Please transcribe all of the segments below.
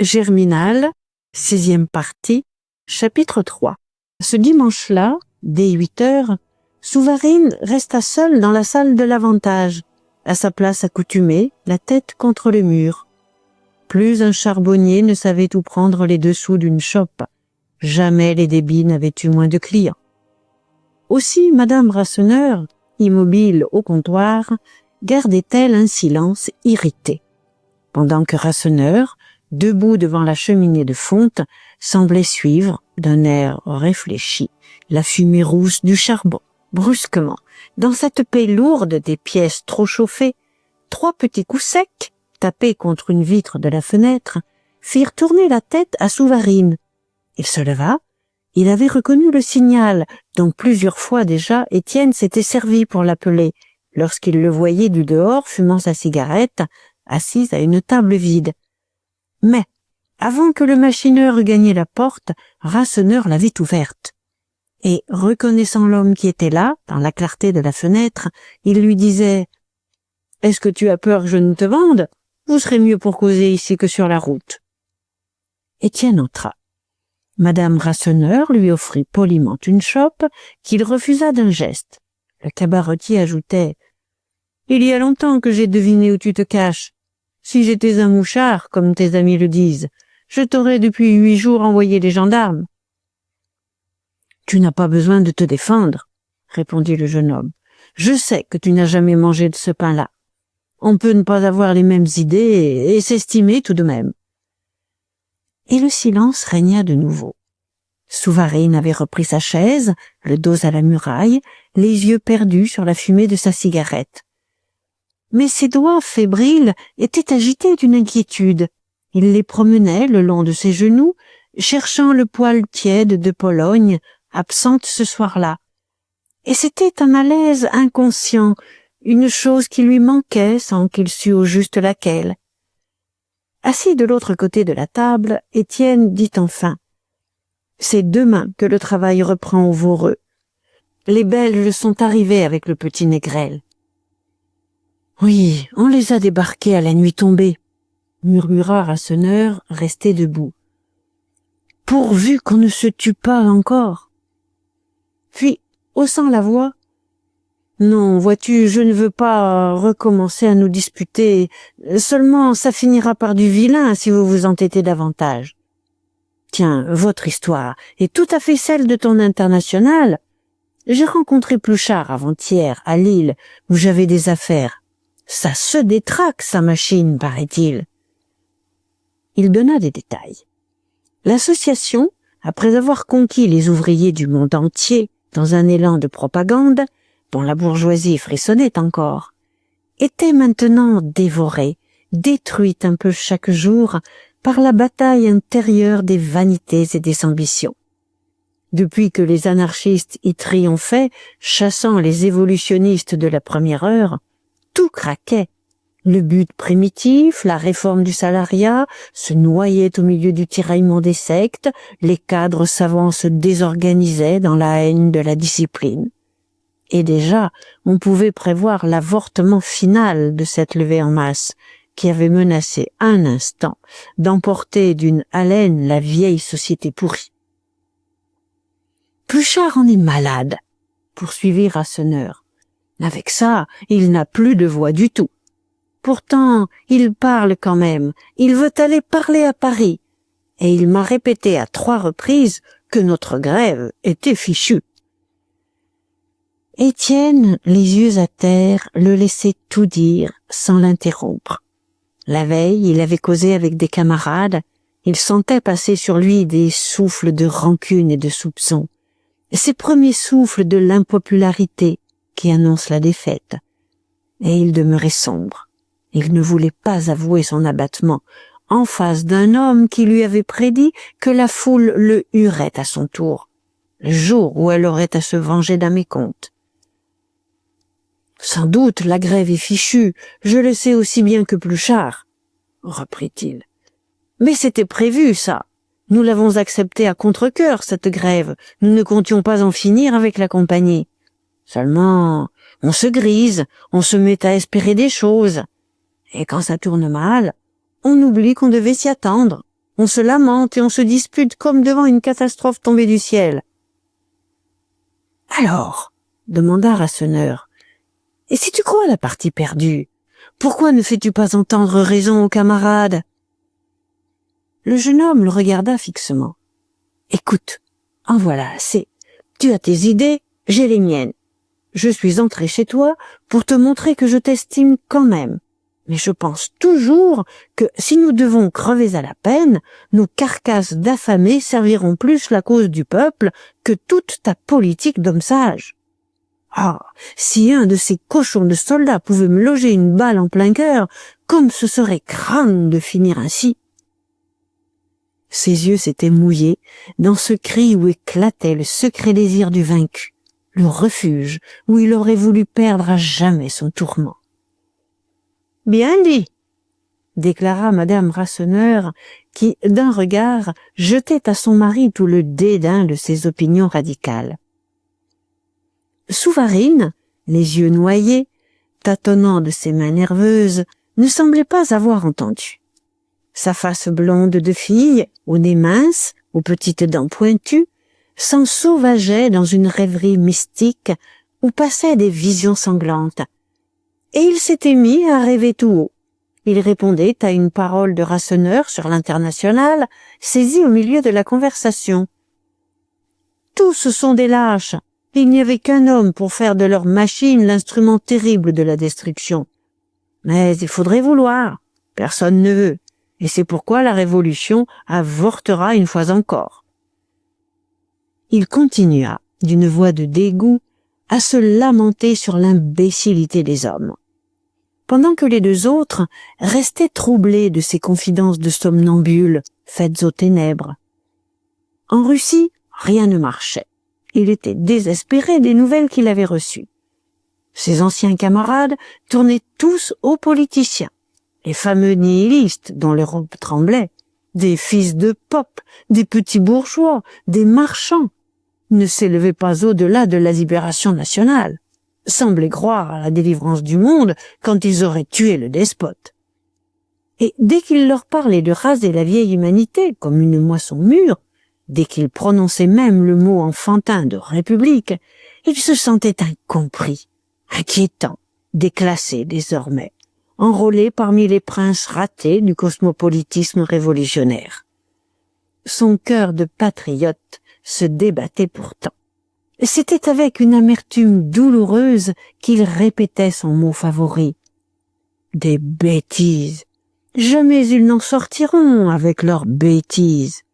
Germinal, 6e partie, chapitre 3. Ce dimanche-là, dès 8 heures, Souvarine resta seule dans la salle de l'avantage, à sa place accoutumée, la tête contre le mur. Plus un charbonnier ne savait où prendre les dessous d'une chope. Jamais les débits n'avaient eu moins de clients. Aussi Madame Rasseneur, immobile au comptoir, gardait-elle un silence irrité, pendant que Rasseneur, debout devant la cheminée de fonte, semblait suivre, d'un air réfléchi, la fumée rousse du charbon. Brusquement, dans cette paix lourde des pièces trop chauffées, 3 petits coups secs, tapés contre une vitre de la fenêtre, firent tourner la tête à Souvarine. Il se leva. Il avait reconnu le signal, dont plusieurs fois déjà Étienne s'était servi pour l'appeler, lorsqu'il le voyait du dehors fumant sa cigarette, assise à une table vide. Mais, avant que le machineur eût gagné la porte, Rasseneur la vit ouverte. Et, reconnaissant l'homme qui était là, dans la clarté de la fenêtre, il lui disait « Est-ce que tu as peur que je ne te vende? Vous serez mieux pour causer ici que sur la route. » Étienne entra. Madame Rasseneur lui offrit poliment une chope qu'il refusa d'un geste. Le cabaretier ajoutait « Il y a longtemps que j'ai deviné où tu te caches. Si j'étais un mouchard, comme tes amis le disent, je t'aurais depuis 8 jours envoyé les gendarmes. » « Tu n'as pas besoin de te défendre, » répondit le jeune homme. « Je sais que tu n'as jamais mangé de ce pain-là. On peut ne pas avoir les mêmes idées et s'estimer tout de même. » Et le silence régna de nouveau. Souvarine avait repris sa chaise, le dos à la muraille, les yeux perdus sur la fumée de sa cigarette. Mais ses doigts fébriles étaient agités d'une inquiétude. Il les promenait le long de ses genoux, cherchant le poil tiède de Pologne, absente ce soir-là. Et c'était un malaise inconscient, une chose qui lui manquait sans qu'il sût au juste laquelle. Assis de l'autre côté de la table, Étienne dit enfin « C'est demain que le travail reprend au Voreux. Les Belges sont arrivés avec le petit Négrel. »« Oui, on les a débarqués à la nuit tombée, » murmura Rasseneur, resté debout. « Pourvu qu'on ne se tue pas encore. » Puis, haussant la voix, « Non, vois-tu, je ne veux pas recommencer à nous disputer. Seulement, ça finira par du vilain si vous vous entêtez davantage. Tiens, votre histoire est tout à fait celle de ton international. J'ai rencontré Pluchart avant-hier, à Lille, où j'avais des affaires. Ça se détraque, sa machine, paraît-il. » Il donna des détails. L'association, après avoir conquis les ouvriers du monde entier dans un élan de propagande, dont la bourgeoisie frissonnait encore, était maintenant dévorée, détruite un peu chaque jour par la bataille intérieure des vanités et des ambitions. Depuis que les anarchistes y triomphaient, chassant les évolutionnistes de la première heure, tout craquait. Le but primitif, la réforme du salariat, se noyait au milieu du tiraillement des sectes, les cadres savants se désorganisaient dans la haine de la discipline. Et déjà, on pouvait prévoir l'avortement final de cette levée en masse, qui avait menacé un instant d'emporter d'une haleine la vieille société pourrie. Pluchart en est malade, poursuivit Rasseneur. Avec ça, il n'a plus de voix du tout. Pourtant, il parle quand même, il veut aller parler à Paris, et il m'a répété à 3 reprises que notre grève était fichue. Étienne, les yeux à terre, le laissait tout dire sans l'interrompre. La veille, il avait causé avec des camarades, il sentait passer sur lui des souffles de rancune et de soupçon, ces premiers souffles de l'impopularité qui annoncent la défaite. Et il demeurait sombre. Il ne voulait pas avouer son abattement en face d'un homme qui lui avait prédit que la foule le huerait à son tour, le jour où elle aurait à se venger d'un mécompte. « Sans doute la grève est fichue, je le sais aussi bien que Pluchart, » reprit-il. « Mais c'était prévu, ça. Nous l'avons accepté à contre-cœur, cette grève. Nous ne comptions pas en finir avec la compagnie. Seulement, on se grise, on se met à espérer des choses. Et quand ça tourne mal, on oublie qu'on devait s'y attendre. On se lamente et on se dispute comme devant une catastrophe tombée du ciel. »« Alors, demanda Rasseneur, et si tu crois la partie perdue, pourquoi ne fais-tu pas entendre raison aux camarades ?» Le jeune homme le regarda fixement. « Écoute, en voilà assez. Tu as tes idées, j'ai les miennes. Je suis entré chez toi pour te montrer que je t'estime quand même. Mais je pense toujours que si nous devons crever à la peine, nos carcasses d'affamés serviront plus la cause du peuple que toute ta politique d'homme sage. Ah, si un de ces cochons de soldats pouvait me loger une balle en plein cœur, comme ce serait crâne de finir ainsi. » Ses yeux s'étaient mouillés dans ce cri où éclatait le secret désir du vaincu, le refuge où il aurait voulu perdre à jamais son tourment. « Bien dit !» déclara madame Rasseneur, qui, d'un regard, jetait à son mari tout le dédain de ses opinions radicales. Souvarine, les yeux noyés, tâtonnant de ses mains nerveuses, ne semblait pas avoir entendu. Sa face blonde de fille, au nez mince, aux petites dents pointues, s'ensauvageait dans une rêverie mystique où passaient des visions sanglantes. Et il s'était mis à rêver tout haut. Il répondait à une parole de Rasseneur sur l'Internationale, saisie au milieu de la conversation. « Tous sont des lâches. Il n'y avait qu'un homme pour faire de leur machine l'instrument terrible de la destruction. Mais il faudrait vouloir. Personne ne veut. Et c'est pourquoi la révolution avortera une fois encore. » Il continua, d'une voix de dégoût, à se lamenter sur l'imbécilité des hommes. Pendant que les deux autres restaient troublés de ces confidences de somnambules faites aux ténèbres. En Russie, rien ne marchait. Il était désespéré des nouvelles qu'il avait reçues. Ses anciens camarades tournaient tous aux politiciens. Les fameux nihilistes dont l'Europe tremblait, des fils de Pope, des petits bourgeois, des marchands, ne s'élevaient pas au-delà de la libération nationale, semblaient croire à la délivrance du monde quand ils auraient tué le despote. Et dès qu'il leur parlait de raser la vieille humanité comme une moisson mûre, dès qu'il prononçait même le mot enfantin de république, ils se sentaient incompris, inquiétants, déclassés désormais, enrôlé parmi les princes ratés du cosmopolitisme révolutionnaire. Son cœur de patriote se débattait pourtant. C'était avec une amertume douloureuse qu'il répétait son mot favori. Des bêtises. Jamais ils n'en sortiront avec leurs bêtises.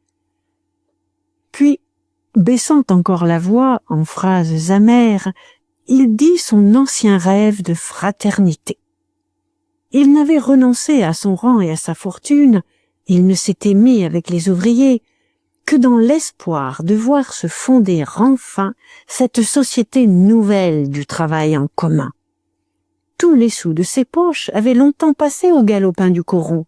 Puis, baissant encore la voix en phrases amères, il dit son ancien rêve de fraternité. Il n'avait renoncé à son rang et à sa fortune, il ne s'était mis avec les ouvriers, que dans l'espoir de voir se fonder enfin cette société nouvelle du travail en commun. Tous les sous de ses poches avaient longtemps passé au galopin du coron.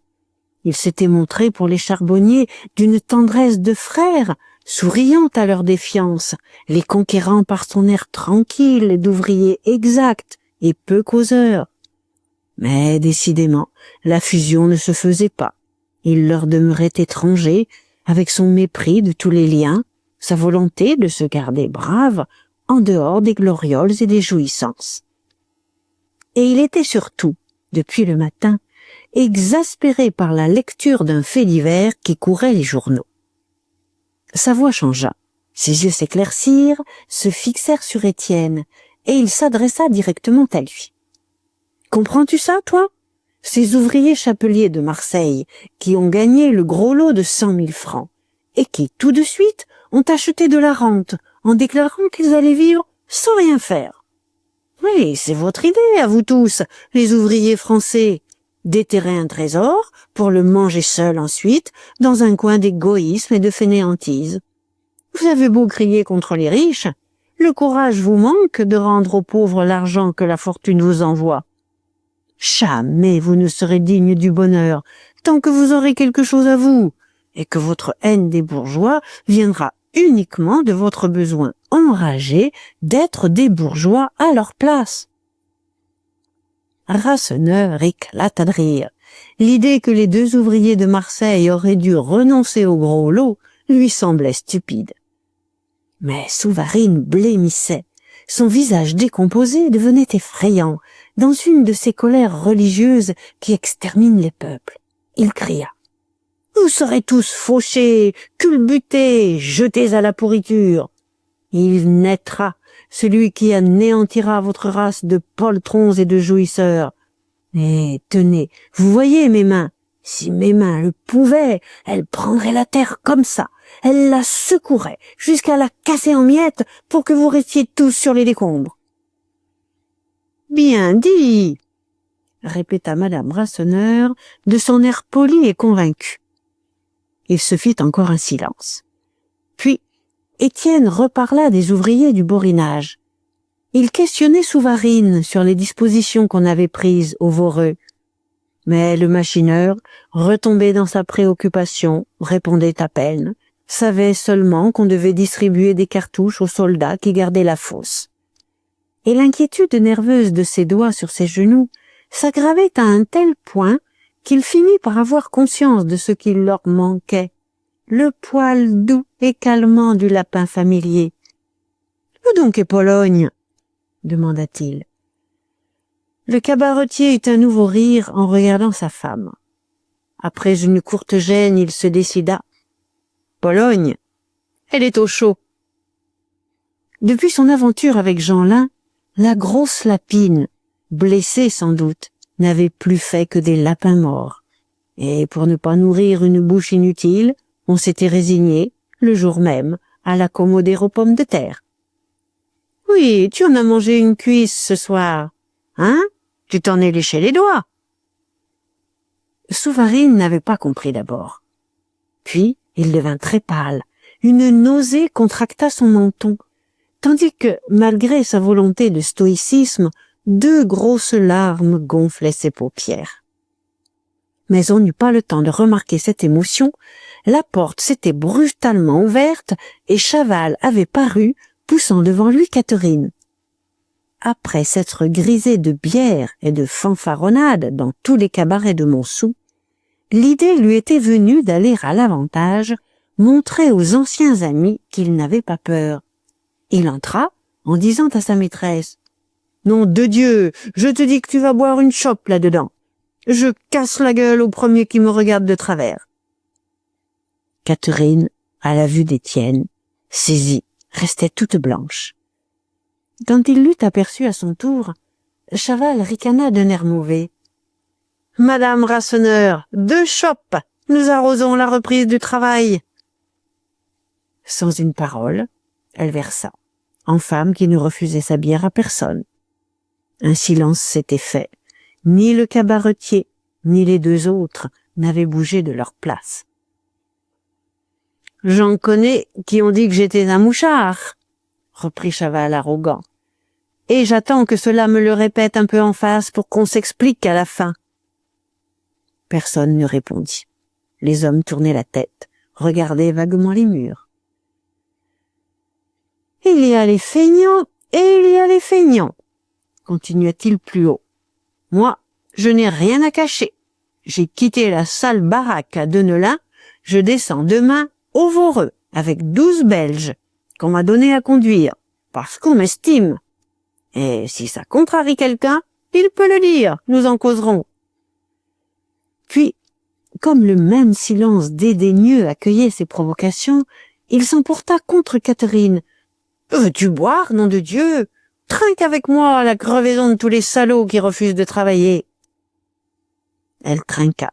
Il s'était montré pour les charbonniers d'une tendresse de frère, souriant à leur défiance, les conquérant par son air tranquille d'ouvrier exact et peu causeur. Mais décidément, la fusion ne se faisait pas. Il leur demeurait étranger, avec son mépris de tous les liens, sa volonté de se garder brave en dehors des glorioles et des jouissances. Et il était surtout, depuis le matin, exaspéré par la lecture d'un fait divers qui courait les journaux. Sa voix changea, ses yeux s'éclaircirent, se fixèrent sur Étienne, et il s'adressa directement à lui. « Comprends-tu ça, toi ? Ces ouvriers chapeliers de Marseille qui ont gagné le gros lot de 100 000 francs et qui, tout de suite, ont acheté de la rente en déclarant qu'ils allaient vivre sans rien faire. Oui, c'est votre idée, à vous tous, les ouvriers français, déterrer un trésor pour le manger seul ensuite dans un coin d'égoïsme et de fainéantise. Vous avez beau crier contre les riches, le courage vous manque de rendre aux pauvres l'argent que la fortune vous envoie. Jamais vous ne serez digne du bonheur tant que vous aurez quelque chose à vous, et que votre haine des bourgeois viendra uniquement de votre besoin enragé d'être des bourgeois à leur place. » Rasseneur éclata de rire. L'idée que les deux ouvriers de Marseille auraient dû renoncer au gros lot lui semblait stupide. Mais Souvarine blêmissait. Son visage décomposé devenait effrayant, dans une de ces colères religieuses qui exterminent les peuples. Il cria: « Vous serez tous fauchés, culbutés, jetés à la pourriture. Il naîtra, celui qui anéantira votre race de poltrons et de jouisseurs. Et tenez, vous voyez mes mains. Si mes mains le pouvaient, elles prendraient la terre comme ça. Elles la secoueraient jusqu'à la casser en miettes pour que vous restiez tous sur les décombres. » « Bien dit, » répéta madame Rasseneur de son air poli et convaincu. Il se fit encore un silence. Puis Étienne reparla des ouvriers du Borinage. Il questionnait Souvarine sur les dispositions qu'on avait prises au Voreux. Mais le machineur, retombé dans sa préoccupation, répondait à peine, savait seulement qu'on devait distribuer des cartouches aux soldats qui gardaient la fosse. Et l'inquiétude nerveuse de ses doigts sur ses genoux s'aggravait à un tel point qu'il finit par avoir conscience de ce qui leur manquait, le poil doux et calmant du lapin familier. « Où donc est Pologne ?» demanda-t-il. Le cabaretier eut un nouveau rire en regardant sa femme. Après une courte gêne, il se décida. « Pologne, elle est au chaud. » Depuis son aventure avec Jeanlin, la grosse lapine, blessée sans doute, n'avait plus fait que des lapins morts. Et pour ne pas nourrir une bouche inutile, on s'était résigné, le jour même, à l'accommoder aux pommes de terre. « Oui, tu en as mangé une cuisse ce soir. Hein? Tu t'en es léché les doigts. » Souvarine n'avait pas compris d'abord. Puis, il devint très pâle. Une nausée contracta son menton, tandis que, malgré sa volonté de stoïcisme, 2 grosses larmes gonflaient ses paupières. Mais on n'eut pas le temps de remarquer cette émotion. La porte s'était brutalement ouverte et Chaval avait paru, poussant devant lui Catherine. Après s'être grisé de bière et de fanfaronnade dans tous les cabarets de Montsou, l'idée lui était venue d'aller à l'Avantage montrer aux anciens amis qu'il n'avait pas peur. Il entra en disant à sa maîtresse: « Nom de Dieu, je te dis que tu vas boire une chope là-dedans. Je casse la gueule au premier qui me regarde de travers. » Catherine, à la vue d'Étienne, saisie, restait toute blanche. Quand il l'eut aperçue à son tour, Chaval ricana d'un air mauvais. « Madame Rasseneur, 2 chopes, nous arrosons la reprise du travail. » Sans une parole, elle versa, en femme qui ne refusait sa bière à personne. Un silence s'était fait. Ni le cabaretier, ni les 2 autres n'avaient bougé de leur place. « J'en connais qui ont dit que j'étais un mouchard, » reprit Chaval arrogant. « Et j'attends que cela me le répète un peu en face pour qu'on s'explique à la fin. » Personne ne répondit. Les hommes tournaient la tête, regardaient vaguement les murs. « Il y a les feignants et il y a les feignants, » continua-t-il plus haut. « Moi, je n'ai rien à cacher. J'ai quitté la sale baraque à Deneulin, je descends demain au Voreux avec 12 Belges qu'on m'a donné à conduire, parce qu'on m'estime. Et si ça contrarie quelqu'un, il peut le dire, nous en causerons. » Puis, comme le même silence dédaigneux accueillait ces provocations, il s'emporta contre Catherine. « Veux-tu boire, nom de Dieu? Trinque avec moi à la crevaison de tous les salauds qui refusent de travailler. » Elle trinqua,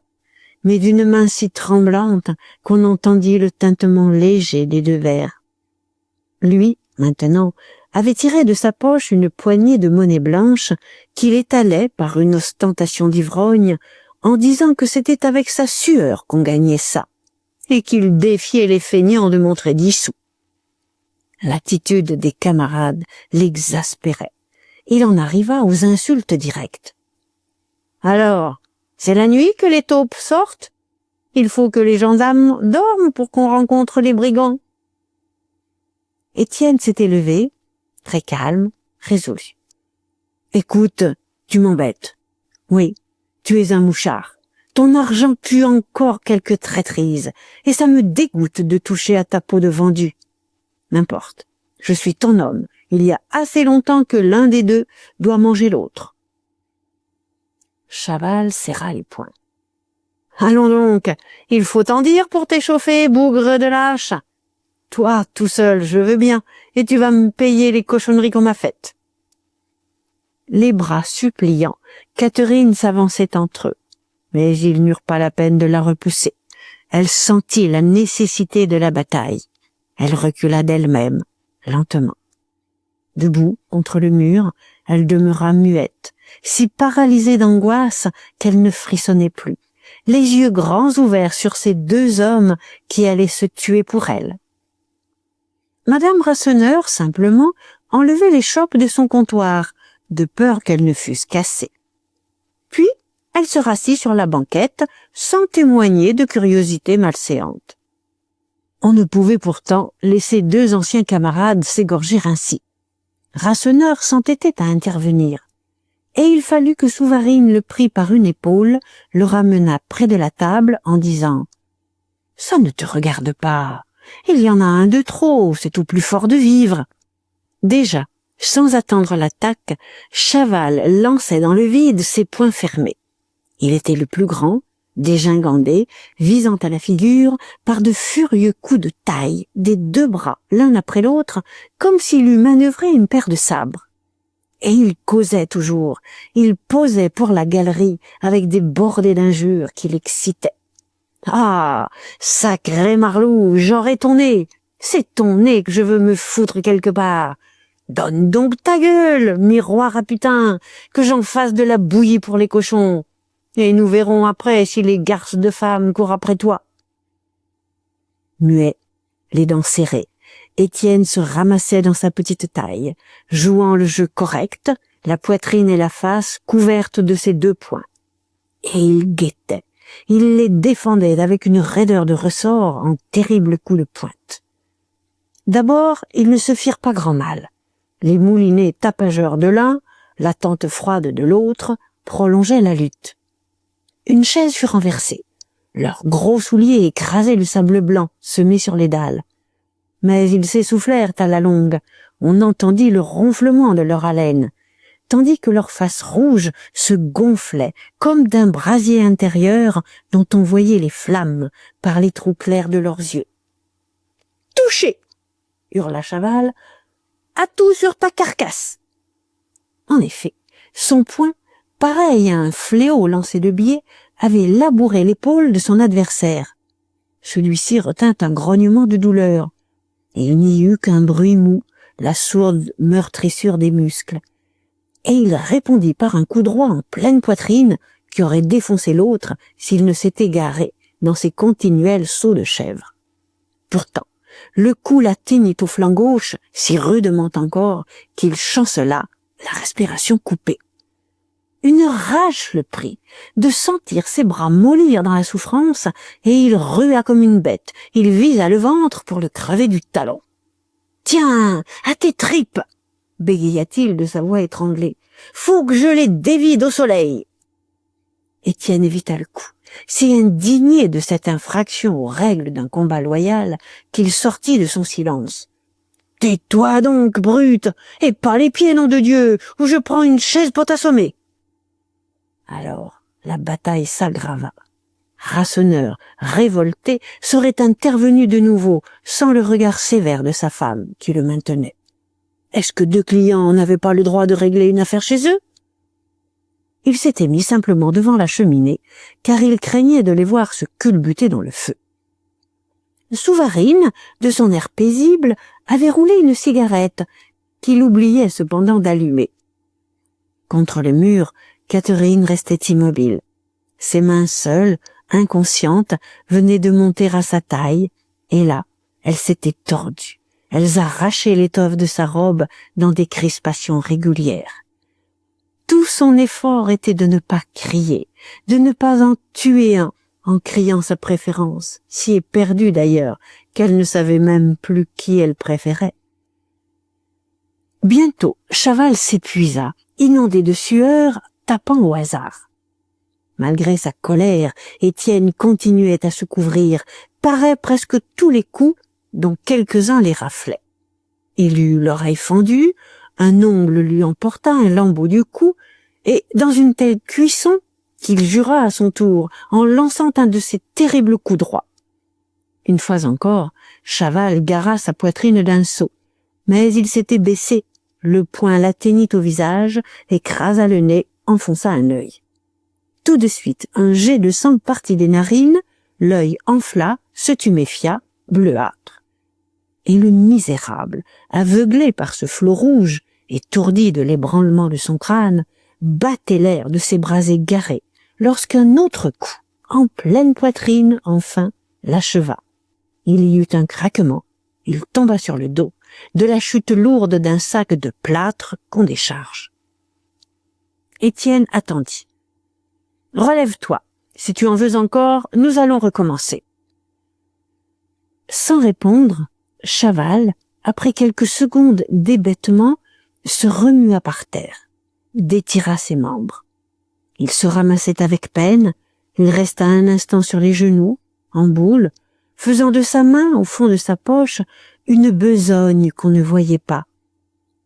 mais d'une main si tremblante qu'on entendit le tintement léger des 2 verres. Lui, maintenant, avait tiré de sa poche une poignée de monnaie blanche qu'il étalait par une ostentation d'ivrogne en disant que c'était avec sa sueur qu'on gagnait ça et qu'il défiait les feignants de montrer 10 sous. L'attitude des camarades l'exaspérait. Il en arriva aux insultes directes. « Alors, c'est la nuit que les taupes sortent? Il faut que les gendarmes dorment pour qu'on rencontre les brigands. » Étienne s'était levé, très calme, résolu. « Écoute, tu m'embêtes. Oui, tu es un mouchard. Ton argent pue encore quelque traîtrise, et ça me dégoûte de toucher à ta peau de vendu. N'importe, je suis ton homme, il y a assez longtemps que l'un des deux doit manger l'autre. » Chaval serra les poings. « Allons donc, il faut t'en dire pour t'échauffer, bougre de lâche. Toi, tout seul, je veux bien, et tu vas me payer les cochonneries qu'on m'a faites. » Les bras suppliants, Catherine s'avançait entre eux, mais ils n'eurent pas la peine de la repousser. Elle sentit la nécessité de la bataille. Elle recula d'elle-même, lentement. Debout, contre le mur, elle demeura muette, si paralysée d'angoisse qu'elle ne frissonnait plus, les yeux grands ouverts sur ces deux hommes qui allaient se tuer pour elle. Madame Rasseneur, simplement, enlevait les chopes de son comptoir, de peur qu'elles ne fussent cassées. Puis, elle se rassit sur la banquette, sans témoigner de curiosité malséante. On ne pouvait pourtant laisser deux anciens camarades s'égorger ainsi. Rasseneur s'entêtait à intervenir, et il fallut que Souvarine le prit par une épaule, le ramena près de la table en disant « Ça ne te regarde pas, il y en a un de trop, c'est au plus fort de vivre. » Déjà, sans attendre l'attaque, Chaval lançait dans le vide ses poings fermés. Il était le plus grand, dégingandé, visant à la figure par de furieux coups de taille des deux bras l'un après l'autre, comme s'il eût manœuvré une paire de sabres. Et il causait toujours, il posait pour la galerie avec des bordées d'injures qui l'excitaient. « Ah, sacré Marlou, j'aurai ton nez, c'est ton nez que je veux me foutre quelque part. Donne donc ta gueule, miroir à putain, que j'en fasse de la bouillie pour les cochons. Et nous verrons après si les garces de femmes courent après toi. » Muet, les dents serrées, Étienne se ramassait dans sa petite taille, jouant le jeu correct, la poitrine et la face couvertes de ses deux poings. Et il guettait, il les défendait avec une raideur de ressort en terribles coups de pointe. D'abord, ils ne se firent pas grand mal. Les moulinets tapageurs de l'un, l'attente froide de l'autre, prolongeaient la lutte. Une chaise fut renversée. Leurs gros souliers écrasaient le sable blanc semé sur les dalles. Mais ils s'essoufflèrent à la longue. On entendit le ronflement de leur haleine, tandis que leurs faces rouges se gonflaient comme d'un brasier intérieur dont on voyait les flammes par les trous clairs de leurs yeux. « Touché !» hurla Chaval. « À tout sur ta carcasse !» En effet, son poing, pareil à un fléau lancé de biais, avait labouré l'épaule de son adversaire. Celui-ci retint un grognement de douleur. Il n'y eut qu'un bruit mou, la sourde meurtrissure des muscles. Et il répondit par un coup droit en pleine poitrine qui aurait défoncé l'autre s'il ne s'était garé dans ses continuels sauts de chèvre. Pourtant, le coup l'atteignit au flanc gauche, si rudement encore qu'il chancela, la respiration coupée. Une rage le prit de sentir ses bras mollir dans la souffrance, et il rua comme une bête. Il visa le ventre pour le crever du talon. « Tiens, à tes tripes !» bégaya-t-il de sa voix étranglée. « Faut que je les dévide au soleil !» Étienne évita le coup, si indigné de cette infraction aux règles d'un combat loyal qu'il sortit de son silence. « Tais-toi donc, brute, et pas les pieds, nom de Dieu, ou je prends une chaise pour t'assommer !» Alors, la bataille s'aggrava. Rasseneur, révolté, serait intervenu de nouveau, sans le regard sévère de sa femme, qui le maintenait. Est-ce que deux clients n'avaient pas le droit de régler une affaire chez eux? Il s'était mis simplement devant la cheminée, car il craignait de les voir se culbuter dans le feu. Souvarine, de son air paisible, avait roulé une cigarette, qu'il oubliait cependant d'allumer. Contre le mur, Catherine restait immobile. Ses mains seules, inconscientes, venaient de monter à sa taille, et là, elles s'étaient tordues. Elles arrachaient l'étoffe de sa robe dans des crispations régulières. Tout son effort était de ne pas crier, de ne pas en tuer un en criant sa préférence, si éperdue d'ailleurs qu'elle ne savait même plus qui elle préférait. Bientôt, Chaval s'épuisa, inondé de sueur, tapant au hasard. Malgré sa colère, Étienne continuait à se couvrir, parait presque tous les coups, dont quelques-uns les raflaient. Il eut l'oreille fendue, un ongle lui emporta un lambeau du cou, et dans une telle cuisson qu'il jura à son tour en lançant un de ses terribles coups droits. Une fois encore, Chaval gara sa poitrine d'un saut, mais il s'était baissé, le poing l'atteignit au visage, écrasa le nez, enfonça un œil. Tout de suite, un jet de sang partit des narines, l'œil enfla, se tuméfia, bleuâtre. Et le misérable, aveuglé par ce flot rouge, étourdi de l'ébranlement de son crâne, battait l'air de ses bras égarés, lorsqu'un autre coup, en pleine poitrine, enfin, l'acheva. Il y eut un craquement, il tomba sur le dos, de la chute lourde d'un sac de plâtre qu'on décharge. Étienne attendit. « Relève-toi, si tu en veux encore, nous allons recommencer. » Sans répondre, Chaval, après quelques secondes d'hébétement, se remua par terre, détira ses membres. Il se ramassait avec peine, il resta un instant sur les genoux, en boule, faisant de sa main, au fond de sa poche, une besogne qu'on ne voyait pas.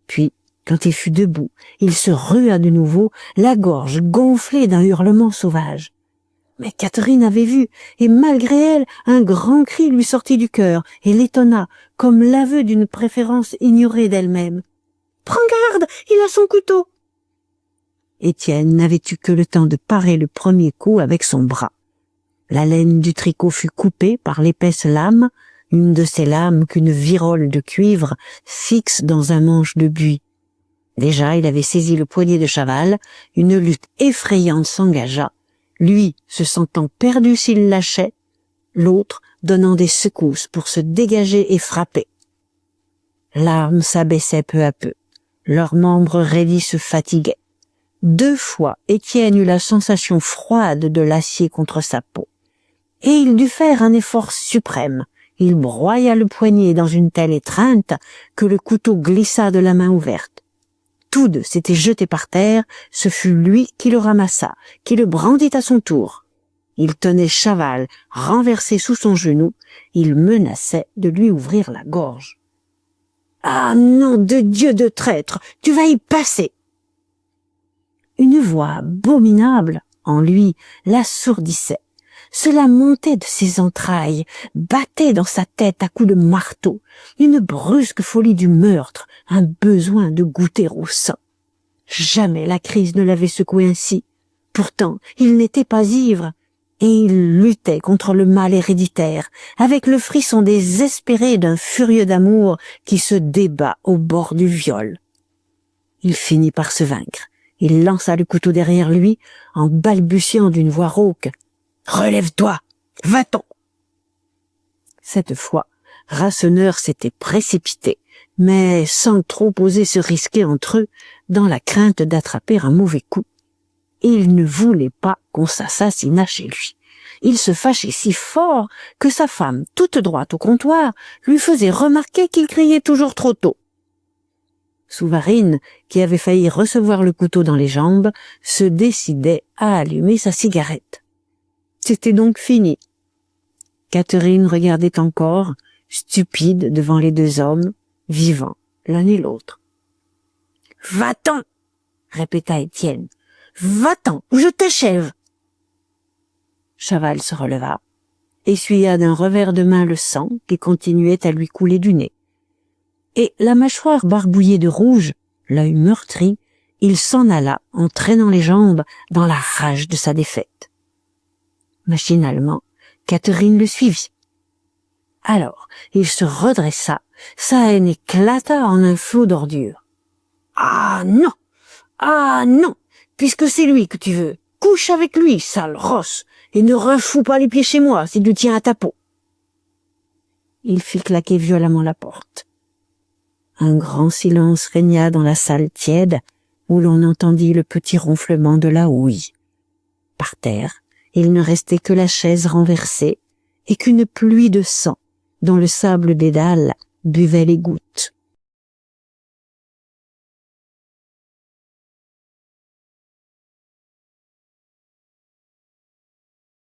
Puis, quand il fut debout, il se rua de nouveau, la gorge gonflée d'un hurlement sauvage. Mais Catherine avait vu, et malgré elle, un grand cri lui sortit du cœur et l'étonna, comme l'aveu d'une préférence ignorée d'elle-même. « Prends garde, il a son couteau !» Étienne n'avait eu que le temps de parer le premier coup avec son bras. La laine du tricot fut coupée par l'épaisse lame, une de ces lames qu'une virole de cuivre fixe dans un manche de buis. Déjà, il avait saisi le poignet de Chaval, une lutte effrayante s'engagea, lui se sentant perdu s'il lâchait, l'autre donnant des secousses pour se dégager et frapper. L'arme s'abaissait peu à peu, leurs membres raidis se fatiguaient. 2 fois, Étienne eut la sensation froide de l'acier contre sa peau. Et il dut faire un effort suprême. Il broya le poignet dans une telle étreinte que le couteau glissa de la main ouverte. Tous deux s'étaient jetés par terre, ce fut lui qui le ramassa, qui le brandit à son tour. Il tenait Chaval renversé sous son genou, il menaçait de lui ouvrir la gorge. « Ah, nom de Dieu de traître, tu vas y passer !» Une voix abominable en lui l'assourdissait. Cela montait de ses entrailles, battait dans sa tête à coups de marteau, une brusque folie du meurtre, un besoin de goûter au sang. Jamais la crise ne l'avait secoué ainsi. Pourtant, il n'était pas ivre, et il luttait contre le mal héréditaire, avec le frisson désespéré d'un furieux d'amour qui se débat au bord du viol. Il finit par se vaincre. Il lança le couteau derrière lui, en balbutiant d'une voix rauque. « Relève-toi, va-t'en !» Cette fois, Rasseneur s'était précipité, mais sans trop oser se risquer entre eux, dans la crainte d'attraper un mauvais coup. Il ne voulait pas qu'on s'assassinât chez lui. Il se fâchait si fort que sa femme, toute droite au comptoir, lui faisait remarquer qu'il criait toujours trop tôt. Souvarine, qui avait failli recevoir le couteau dans les jambes, se décidait à allumer sa cigarette. C'était donc fini. Catherine regardait encore, stupide devant les 2 hommes, vivants l'un et l'autre. « Va-t'en !» répéta Étienne. « Va-t'en, ou je t'achève !» Chaval se releva, essuya d'un revers de main le sang qui continuait à lui couler du nez. Et la mâchoire barbouillée de rouge, l'œil meurtri, il s'en alla en traînant les jambes dans la rage de sa défaite. Machinalement, Catherine le suivit. Alors, il se redressa, sa haine éclata en un flot d'ordures. « Ah non! Ah non! Puisque c'est lui que tu veux, couche avec lui, sale rosse, et ne refous pas les pieds chez moi si tu tiens à ta peau. » Il fit claquer violemment la porte. Un grand silence régna dans la salle tiède, où l'on entendit le petit ronflement de la houille. Par terre, il ne restait que la chaise renversée et qu'une pluie de sang, dont le sable des dalles buvait les gouttes.